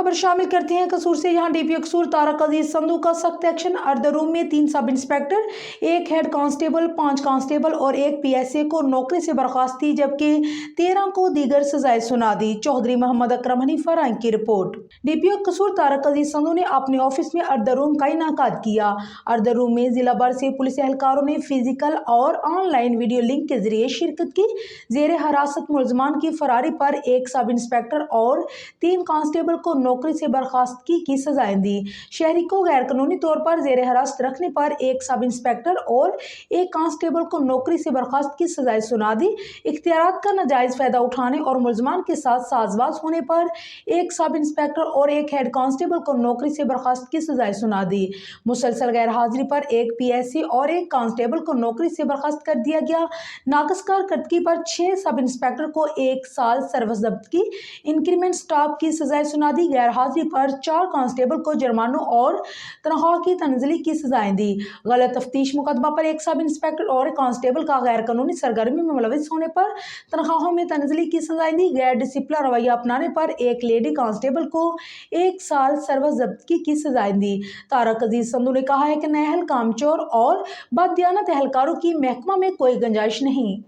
खबर शामिल करते हैं कसूर से। यहाँ डीपीओ कसूर तारक अजीज संधू का सख्त एक्शन। अर्धर रूम में 3 sub inspector, 1 head constable, 5 constable और 1 पीएसए को नौकरी से बर्खास्ती, जबकि 13 को दीगर सजाएं सुना दी। चौधरी मोहम्मद अकरम हनीफा रंग की रिपोर्ट। डीपीओ कसूर तारक अजीज संधू ने अपने ऑफिस में अर्धर रूम का इनाकाद किया। अर्धर रूम में जिला भर से पुलिस एहलकारों ने फिजिकल और ऑनलाइन वीडियो लिंक के जरिए शिरकत की। जेर हिरासत मुलजमान की फरारी पर 1 सब इंस्पेक्टर और 3 कांस्टेबल को नौकरी से बर्खास्तगी की सजाएं दी। शहरी को गैर कानूनी तौर पर जेर हिरासत रखने पर 1 सब इंस्पेक्टर और 1 कांस्टेबल को नौकरी से बर्खास्त की सजाएं सुना दी। इख्तियारात का नाजायज फायदा उठाने और मुलजमान के साथ साजबाज होने पर 1 सब इंस्पेक्टर और 1 हेड कांस्टेबल को नौकरी से बर्खास्त की सजाएं सुना दी। मुसलसल गैर हाजिरी पर 1 पीएससी और 1 कांस्टेबल को नौकरी से बर्खास्त कर दिया गया। नाकस कारकर्दगी पर 6 सब इंस्पेक्टर को 1 साल सर्विस जब्त की, इंक्रीमेंट स्टाफ की सजाएं सुना दी। गैर हाजिरी पर 4 कांस्टेबल को जुर्मानों और तनख्वाह की तंजली की सजाएं दी। गलत तफ्तीश मुकदमा पर 1 सब इंस्पेक्टर और कांस्टेबल का गैर कानूनी सरगर्मी में मुलविस होने पर तनख्वाहों में तंजली की सजाएं दी। गैर डिसिप्लिन रवैया अपनाने पर 1 लेडी कांस्टेबल को 1 साल सर्विस जब्ती की सजाएं दी। तारक अजीज संधू ने कहा है कि नाअहल, कामचोर और बददियानत एहलकारों की महकमा में कोई गुंजाइश नहीं।